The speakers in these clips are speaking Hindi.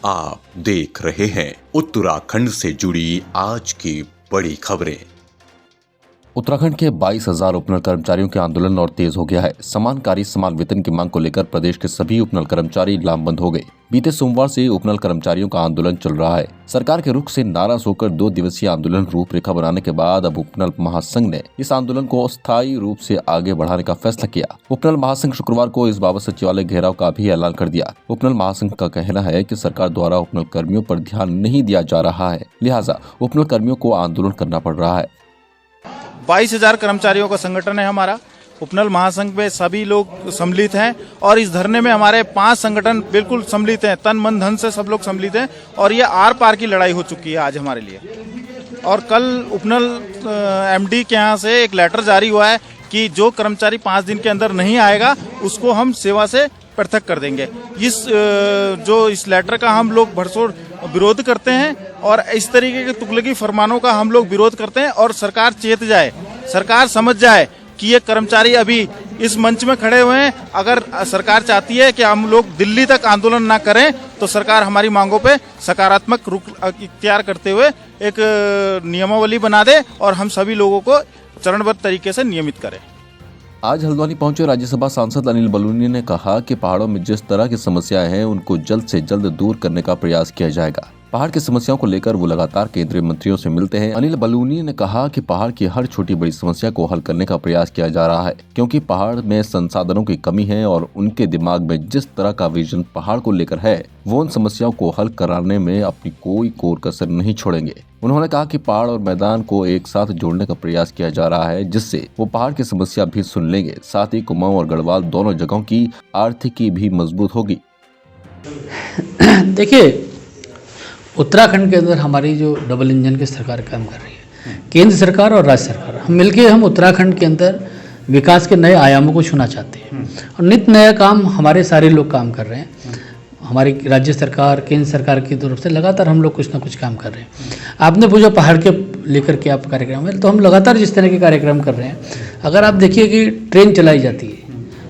आप देख रहे हैं उत्तराखंड से जुड़ी आज की बड़ी खबरें। उत्तराखंड के 22,000 उपनल कर्मचारियों के आंदोलन और तेज हो गया है। समान कार्य समान वेतन की मांग को लेकर प्रदेश के सभी उपनल कर्मचारी लामबंद हो गए। बीते सोमवार से उपनल कर्मचारियों का आंदोलन चल रहा है। सरकार के रुख से नाराज होकर 2 दिवसीय आंदोलन रूपरेखा बनाने के बाद अब उपनल महासंघ ने इस आंदोलन को अस्थायी रूप से आगे बढ़ाने का फैसला किया। उपनल महासंघ शुक्रवार को इस बाबत सचिवालय घेराव का भी ऐलान कर दिया। उपनल महासंघ का कहना है कि सरकार द्वारा उपनल कर्मियों पर ध्यान नहीं दिया जा रहा है, लिहाजा उपनल कर्मियों को आंदोलन करना पड़ रहा है। 22,000 कर्मचारियों का संगठन है हमारा। उपनल महासंघ में सभी लोग सम्मिलित हैं और इस धरने में हमारे 5 संगठन बिल्कुल सम्मिलित हैं। तन मन धन से सब लोग सम्मिलित हैं और ये आर पार की लड़ाई हो चुकी है आज हमारे लिए। और कल उपनल एमडी के यहाँ से एक लेटर जारी हुआ है कि जो कर्मचारी 5 दिन के अंदर नहीं आएगा उसको हम सेवा से पृथक कर देंगे। इस लेटर का हम लोग भरसोड़ विरोध करते हैं और इस तरीके के तुगलकी फरमानों का हम लोग विरोध करते हैं और सरकार चेत जाए, सरकार समझ जाए कि ये कर्मचारी अभी इस मंच में खड़े हुए हैं। अगर सरकार चाहती है कि हम लोग दिल्ली तक आंदोलन ना करें तो सरकार हमारी मांगों पे सकारात्मक रुख इख्तियार करते हुए एक नियमावली बना दे और हम सभी लोगों को चरणबद्ध तरीके से नियमित करें। आज हल्द्वानी पहुंचे राज्यसभा सांसद अनिल बलूनी ने कहा कि पहाड़ों में जिस तरह की समस्याएं हैं उनको जल्द से जल्द दूर करने का प्रयास किया जाएगा। पहाड़ की समस्याओं को लेकर वो लगातार केंद्रीय मंत्रियों से मिलते हैं। अनिल बलूनी ने कहा कि पहाड़ की हर छोटी बड़ी समस्या को हल करने का प्रयास किया जा रहा है, क्योंकि पहाड़ में संसाधनों की कमी है और उनके दिमाग में जिस तरह का विजन पहाड़ को लेकर है वो उन समस्याओं को हल कराने में अपनी कोई कोर कसर नहीं छोड़ेंगे। उन्होंने कहा कि पहाड़ और मैदान को एक साथ जोड़ने का प्रयास किया जा रहा है, जिससे वो पहाड़ की समस्या भी सुन लेंगे। साथ ही कुमाऊं और गढ़वाल दोनों जगहों की आर्थिकी भी मजबूत होगी। देखिए, उत्तराखंड के अंदर हमारी जो डबल इंजन की सरकार काम कर रही है, केंद्र सरकार और राज्य सरकार, हम मिलके हम उत्तराखंड के अंदर विकास के नए आयामों को छूना चाहते हैं और नित्य नया काम हमारे सारे लोग काम कर रहे हैं। हमारी राज्य सरकार केंद्र सरकार की तरफ से लगातार हम लोग कुछ ना कुछ काम कर रहे हैं। आपने पूछा पहाड़ के लेकर के आप कार्यक्रम है, तो हम लगातार जिस तरह के कार्यक्रम कर रहे हैं। अगर आप देखिए कि ट्रेन चलाई जाती है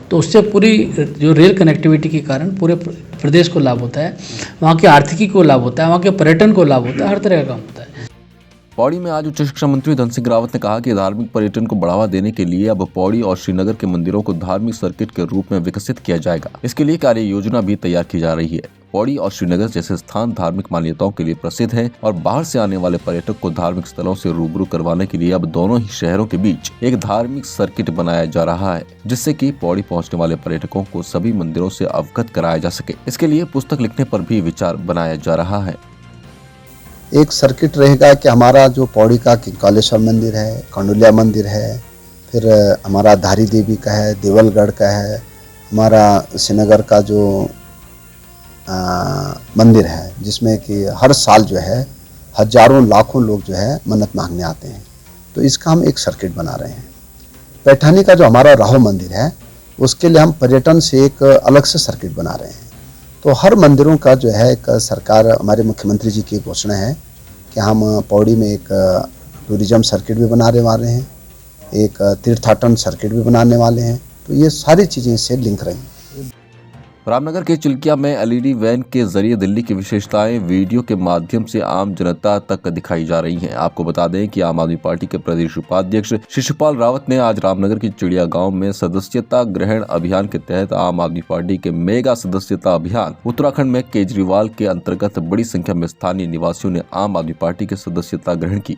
तो उससे पूरी जो रेल कनेक्टिविटी के कारण पूरे प्रदेश को लाभ होता है, वहाँ की आर्थिकी को लाभ होता है, वहाँ के पर्यटन को लाभ होता है, हर तरह का काम होता है। पौड़ी में आज उच्च शिक्षा मंत्री धन सिंह रावत ने कहा कि धार्मिक पर्यटन को बढ़ावा देने के लिए अब पौड़ी और श्रीनगर के मंदिरों को धार्मिक सर्किट के रूप में विकसित किया जाएगा। इसके लिए कार्य योजना भी तैयार की जा रही है। पौड़ी और श्रीनगर जैसे स्थान धार्मिक मान्यताओं के लिए प्रसिद्ध हैं और बाहर से आने वाले पर्यटक को धार्मिक स्थलों से रूबरू करवाने के लिए अब दोनों ही शहरों के बीच एक धार्मिक सर्किट बनाया जा रहा है, जिससे कि पौड़ी पहुंचने वाले पर्यटकों को सभी मंदिरों से अवगत कराया जा सके। इसके लिए पुस्तक लिखने पर भी विचार बनाया जा रहा है। एक सर्किट रहेगा कि हमारा जो पौड़ी का किंकालेश्वर मंदिर है, कंडोलिया मंदिर है, फिर हमारा धारी देवी का है, देवलगढ़ का है, हमारा श्रीनगर का जो मंदिर है जिसमें कि हर साल जो है हजारों लाखों लोग जो है मन्नत मांगने आते हैं, तो इसका हम एक सर्किट बना रहे हैं। पैठानी का जो हमारा राहु मंदिर है उसके लिए हम पर्यटन से एक अलग से सर्किट बना रहे हैं। तो हर मंदिरों का जो है एक सरकार, हमारे मुख्यमंत्री जी की घोषणा है कि हम पौड़ी में एक टूरिज्म सर्किट भी बनाने वाले हैं, एक तीर्थाटन सर्किट भी बनाने वाले हैं। तो ये सारी चीज़ें इससे लिंक रही हैं। रामनगर के चिल्किया में एलईडी वैन के जरिए दिल्ली की विशेषताएं वीडियो के माध्यम से आम जनता तक दिखाई जा रही हैं। आपको बता दें कि आम आदमी पार्टी के प्रदेश उपाध्यक्ष शिशुपाल रावत ने आज रामनगर की चिड़िया गांव में सदस्यता ग्रहण अभियान के तहत आम आदमी पार्टी के मेगा सदस्यता अभियान उत्तराखंड में केजरीवाल के अंतर्गत बड़ी संख्या में स्थानीय निवासियों ने आम आदमी पार्टी की सदस्यता ग्रहण की।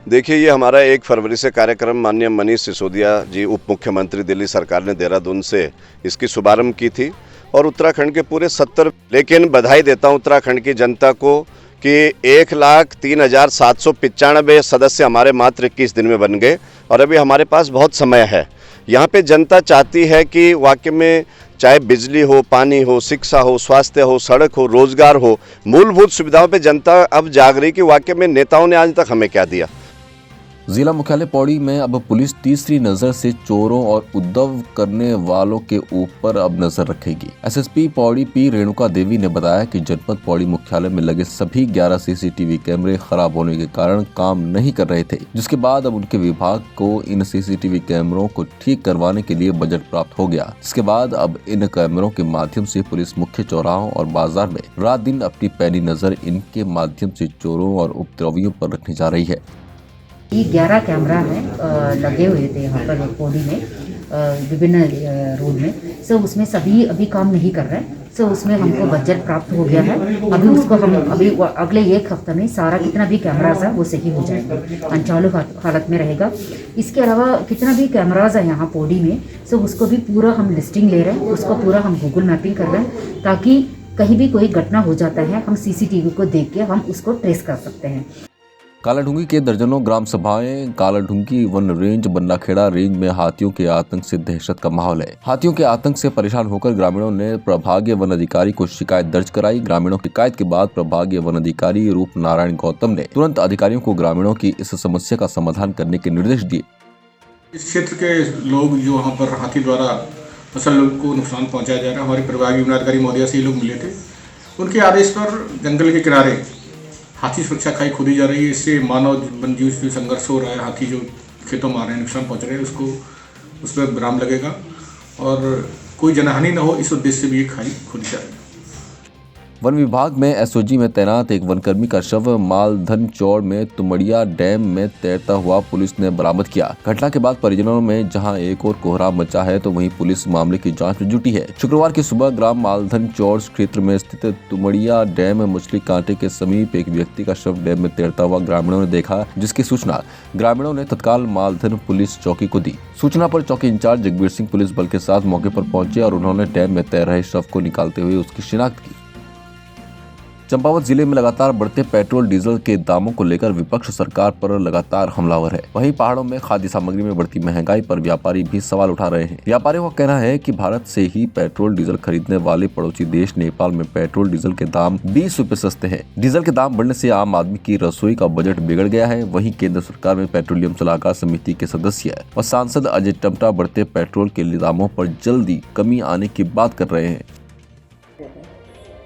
देखिए, ये हमारा 1 फरवरी से कार्यक्रम माननीय मनीष सिसोदिया जी उप मुख्यमंत्री दिल्ली सरकार ने देहरादून से इसकी शुभारंभ की थी और उत्तराखंड के पूरे 70, लेकिन बधाई देता हूँ उत्तराखंड की जनता को कि 1,03,795 सदस्य हमारे मात्र 21 दिन में बन गए और अभी हमारे पास बहुत समय है। यहाँ पे जनता चाहती है कि वाकई में चाहे बिजली हो, पानी हो, शिक्षा हो, स्वास्थ्य हो, सड़क हो, रोजगार हो, मूलभूत सुविधाओं पे जनता अब जाग रही कि वाकई में नेताओं ने आज तक हमें क्या दिया। जिला मुख्यालय पौड़ी में अब पुलिस तीसरी नजर से चोरों और उद्दव करने वालों के ऊपर अब नजर रखेगी। एसएसपी पौड़ी पी रेणुका देवी ने बताया कि जनपद पौड़ी मुख्यालय में लगे सभी 11 सीसीटीवी कैमरे खराब होने के कारण काम नहीं कर रहे थे, जिसके बाद अब उनके विभाग को इन सीसीटीवी कैमरों को ठीक करवाने के लिए बजट प्राप्त हो गया। इसके बाद अब इन कैमरों के माध्यम से पुलिस मुख्य चौराहों और बाजार में रात दिन अपनी पैनी नजर इनके माध्यम से चोरों और उपद्रवियों पर रखने जा रही है। ये 11 कैमरा है लगे हुए थे यहाँ पर पौड़ी में विभिन्न रोड में। सो उसमें सभी अभी काम नहीं कर रहे हैं। सो उसमें हमको बजट प्राप्त हो गया है। अभी उसको हम अभी अगले एक हफ्ते में सारा कितना भी कैमराज है वो सही हो जाएगा, अनचालू हालत में रहेगा। इसके अलावा कितना भी कैमराज है यहाँ पौड़ी में, सो उसको भी पूरा हम लिस्टिंग ले रहे हैं, उसको पूरा हम गूगल मैपिंग कर रहे हैं ताकि कहीं भी कोई घटना हो जाता है हम सीसीटीवी को देख के हम उसको ट्रेस कर सकते हैं। कालाढूंगी के दर्जनों ग्राम सभाएं Kaladhungi one range Bannakheda range में हाथियों के आतंक से दहशत का माहौल है। हाथियों के आतंक से परेशान होकर ग्रामीणों ने प्रभागीय वन अधिकारी को शिकायत दर्ज कराई। ग्रामीणों की शिकायत के बाद प्रभागीय वन अधिकारी रूप नारायण गौतम ने तुरंत अधिकारियों को ग्रामीणों की इस समस्या का समाधान करने के निर्देश दिए। इस क्षेत्र के लोग जो वहाँ पर हाथी द्वारा फसल को नुकसान पहुँचाया जा रहा है, हमारे प्रभागीय वन अधिकारी महोदया से ये लोग मिले थे। उनके आदेश पर जंगल के किनारे हाथी सुरक्षा खाई खोदी जा रही है। इससे मानव वन्यजीव से संघर्ष हो रहा है। हाथी जो खेतों में आ रहे हैं, नुकसान पहुंच रहे हैं, उसको उस पर विराम लगेगा और कोई जनहानि न हो, इस उद्देश्य से भी ये खाई खोदी जा रही है। वन विभाग में एसओजी में तैनात एक वनकर्मी का शव मालधन चौड़ में तुमड़िया डैम में तैरता हुआ पुलिस ने बरामद किया। घटना के बाद परिजनों में जहां एक और कोहराम मचा है तो वहीं पुलिस मामले की जांच में जुटी है। शुक्रवार की सुबह ग्राम मालधन चौड़ क्षेत्र में स्थित तुमड़िया डैम में मछली कांटे के समीप एक व्यक्ति का शव डैम में तैरता हुआ ग्रामीणों ने देखा, जिसकी सूचना ग्रामीणों ने तत्काल मालधन पुलिस चौकी को दी। सूचना पर चौकी इंचार्ज जगबीर सिंह पुलिस बल के साथ मौके पर पहुंचे और उन्होंने डैम में तैर रहे शव को निकालते हुए उसकी शिनाख्त की। चंपावत जिले में लगातार बढ़ते पेट्रोल डीजल के दामों को लेकर विपक्ष सरकार पर लगातार हमलावर है। वहीं पहाड़ों में खाद्य सामग्री में बढ़ती महंगाई पर व्यापारी भी सवाल उठा रहे हैं। व्यापारियों का कहना है कि भारत से ही पेट्रोल डीजल खरीदने वाले पड़ोसी देश नेपाल में पेट्रोल डीजल के दाम 20 रुपए सस्ते हैं। डीजल के दाम बढ़ने से आम आदमी की रसोई का बजट बिगड़ गया है। वहीं केंद्र सरकार में पेट्रोलियम सलाहकार समिति के सदस्य और सांसद अजय टम्टा बढ़ते पेट्रोल के दामों पर जल्दी कमी आने की बात कर रहे हैं।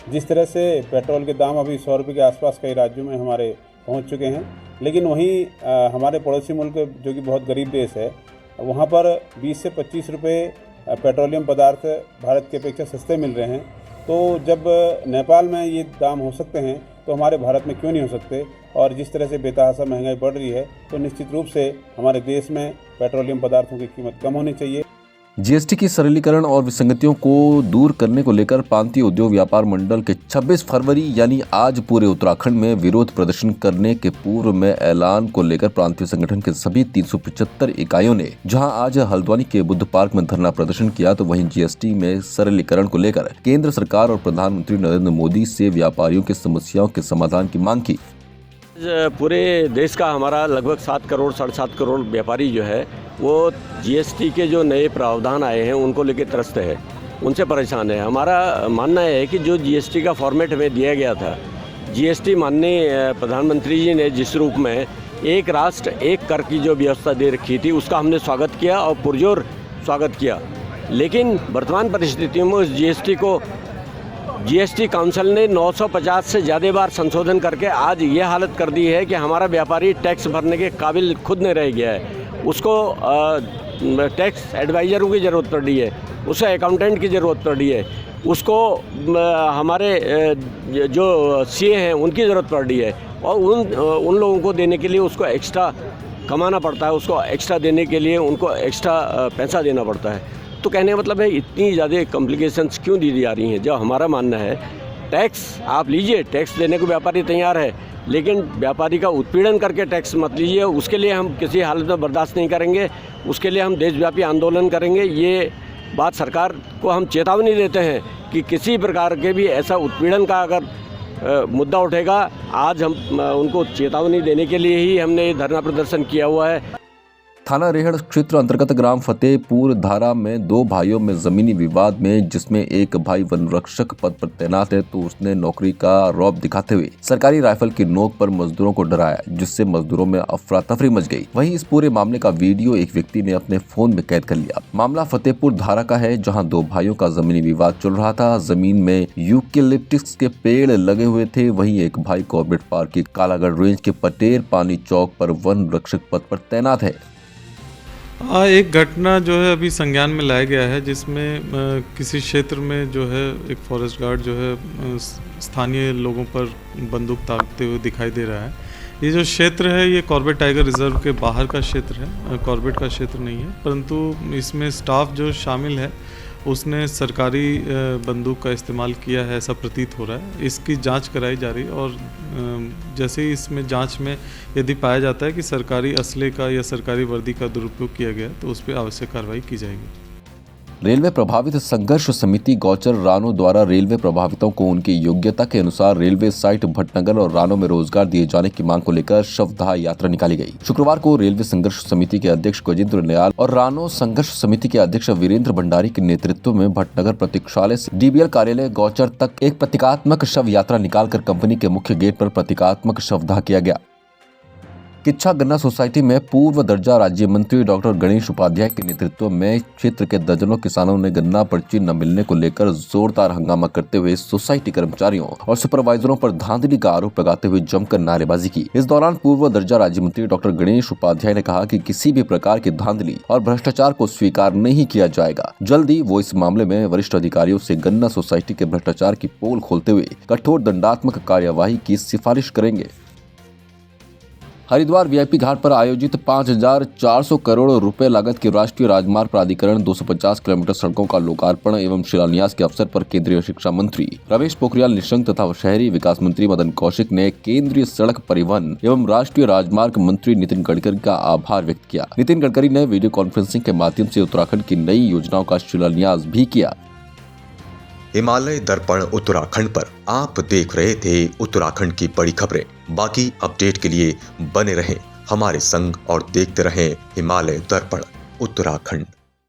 जिस तरह से पेट्रोल के दाम अभी 100 रुपये के आसपास कई राज्यों में हमारे पहुंच चुके हैं, लेकिन वहीं हमारे पड़ोसी मुल्क जो कि बहुत गरीब देश है, वहां पर 20 से 25 रुपये पेट्रोलियम पदार्थ भारत की अपेक्षा सस्ते मिल रहे हैं। तो जब नेपाल में ये दाम हो सकते हैं तो हमारे भारत में क्यों नहीं हो सकते? और जिस तरह से बेतहाशा महंगाई बढ़ रही है तो निश्चित रूप से हमारे देश में पेट्रोलियम पदार्थों की कीमत कम होनी चाहिए। जीएसटी की सरलीकरण और विसंगतियों को दूर करने को लेकर प्रांतीय उद्योग व्यापार मंडल के 26 फरवरी यानी आज पूरे उत्तराखंड में विरोध प्रदर्शन करने के पूर्व में ऐलान को लेकर प्रांतीय संगठन के सभी 375 इकाइयों ने जहां आज हल्द्वानी के बुद्ध पार्क में धरना प्रदर्शन किया, तो वहीं जीएसटी में सरलीकरण को लेकर केंद्र सरकार और प्रधानमंत्री नरेंद्र मोदी से व्यापारियों की समस्याओं के समाधान की मांग की। पूरे देश का हमारा लगभग 7 करोड़ 7.5 करोड़ व्यापारी जो है वो जीएसटी के जो नए प्रावधान आए हैं उनको लेकर त्रस्त है, उनसे परेशान है। हमारा मानना है कि जो जीएसटी का फॉर्मेट हमें दिया गया था, जीएसटी माननीय प्रधानमंत्री जी ने जिस रूप में एक राष्ट्र एक कर की जो व्यवस्था दे रखी थी उसका हमने स्वागत किया और पुरजोर स्वागत किया। लेकिन वर्तमान परिस्थितियों में उस जीएसटी काउंसिल ने 950 से ज़्यादा बार संशोधन करके आज ये हालत कर दी है कि हमारा व्यापारी टैक्स भरने के काबिल खुद नहीं रह गया है। उसको टैक्स एडवाइज़रों की ज़रूरत पड़ रही है, उसे अकाउंटेंट की ज़रूरत पड़ रही है, उसको हमारे जो सीए हैं उनकी ज़रूरत पड़ रही है और उन लोगों को देने के लिए उसको एक्स्ट्रा कमाना पड़ता है, उसको एक्स्ट्रा देने के लिए उनको एक्स्ट्रा पैसा देना पड़ता है। तो कहने का मतलब है इतनी ज़्यादा कॉम्प्लिकेशंस क्यों दी जा रही हैं? जो हमारा मानना है टैक्स आप लीजिए, टैक्स देने को व्यापारी तैयार है, लेकिन व्यापारी का उत्पीड़न करके टैक्स मत लीजिए। उसके लिए हम किसी हालत में बर्दाश्त नहीं करेंगे, उसके लिए हम देशव्यापी आंदोलन करेंगे। ये बात सरकार को हम चेतावनी देते हैं कि किसी प्रकार के भी ऐसा उत्पीड़न का अगर मुद्दा उठेगा, आज हम उनको चेतावनी देने के लिए ही हमने धरना प्रदर्शन किया हुआ है। थाना रेहड़ क्षेत्र अंतर्गत ग्राम फतेहपुर धारा में दो भाइयों में जमीनी विवाद में, जिसमें एक भाई वन रक्षक पद पर तैनात है तो उसने नौकरी का रौब दिखाते हुए सरकारी राइफल की नोक पर मजदूरों को डराया, जिससे मजदूरों में अफरा तफरी मच गई। वहीं इस पूरे मामले का वीडियो एक व्यक्ति ने अपने फोन में कैद कर लिया। मामला फतेहपुर धारा का है, जहां दो भाइयों का जमीनी विवाद चल रहा था। जमीन में यूकेलिप्टस के पेड़ लगे हुए थे। वहीं एक भाई कॉर्बेट पार्क के कालागढ़ रेंज के पटेर पानी चौक पर वन रक्षक पद पर तैनात है। एक घटना जो है अभी संज्ञान में लाया गया है, जिसमें किसी क्षेत्र में जो है एक फॉरेस्ट गार्ड जो है स्थानीय लोगों पर बंदूक ताकते हुए दिखाई दे रहा है। ये जो क्षेत्र है ये कॉर्बेट टाइगर रिजर्व के बाहर का क्षेत्र है, कॉर्बेट का क्षेत्र नहीं है, परंतु इसमें स्टाफ जो शामिल है उसने सरकारी बंदूक का इस्तेमाल किया है, ऐसा प्रतीत हो रहा है। इसकी जांच कराई जा रही है और जैसे ही इसमें जांच में यदि पाया जाता है कि सरकारी असले का या सरकारी वर्दी का दुरुपयोग किया गया तो उस पर आवश्यक कार्रवाई की जाएगी। रेलवे प्रभावित संघर्ष समिति गौचर रानो द्वारा रेलवे प्रभावितों को उनकी योग्यता के अनुसार रेलवे साइट भटनगर और रानो में रोजगार दिए जाने की मांग को लेकर शवदाह यात्रा निकाली गई। शुक्रवार को रेलवे संघर्ष समिति के अध्यक्ष गजेंद्र न्याल और रानो संघर्ष समिति के अध्यक्ष वीरेंद्र भंडारी के नेतृत्व में भटनगर प्रतीक्षालय से DBL कार्यालय गौचर तक एक प्रतीकात्मक शव यात्रा निकालकर कंपनी के मुख्य गेट पर प्रतीकात्मक शवदाह किया गया। किच्छा गन्ना सोसाइटी में पूर्व दर्जा राज्य मंत्री डॉक्टर गणेश उपाध्याय के नेतृत्व में क्षेत्र के दर्जनों किसानों ने गन्ना पर्ची न मिलने को लेकर जोरदार हंगामा करते हुए सोसाइटी कर्मचारियों और सुपरवाइजरों पर धांधली का आरोप लगाते हुए जमकर नारेबाजी की। इस दौरान पूर्व दर्जा राज्य मंत्री डॉक्टर गणेश उपाध्याय ने कहा कि किसी भी प्रकार की धांधली और भ्रष्टाचार को स्वीकार नहीं किया जाएगा। जल्दी वो इस मामले में वरिष्ठ अधिकारियों से गन्ना सोसाइटी के भ्रष्टाचार की पोल खोलते हुए कठोर दंडात्मक कार्यवाही की सिफारिश करेंगे। हरिद्वार VIP घाट पर आयोजित 5,400 करोड़ रुपए लागत की राष्ट्रीय राजमार्ग प्राधिकरण 250 किलोमीटर सड़कों का लोकार्पण एवं शिलान्यास के अवसर पर केंद्रीय शिक्षा मंत्री रमेश पोखरियाल निशंक तथा शहरी विकास मंत्री मदन कौशिक ने केंद्रीय सड़क परिवहन एवं राष्ट्रीय राजमार्ग मंत्री नितिन गडकरी का आभार व्यक्त किया। नितिन गडकरी ने वीडियो कॉन्फ्रेंसिंग के माध्यम से उत्तराखंड की नई योजनाओं का शिलान्यास भी किया। हिमालय दर्पण उत्तराखंड पर आप देख रहे थे उत्तराखंड की बड़ी खबरें। बाकी अपडेट के लिए बने रहें हमारे संग और देखते रहें हिमालय दर्पण उत्तराखंड।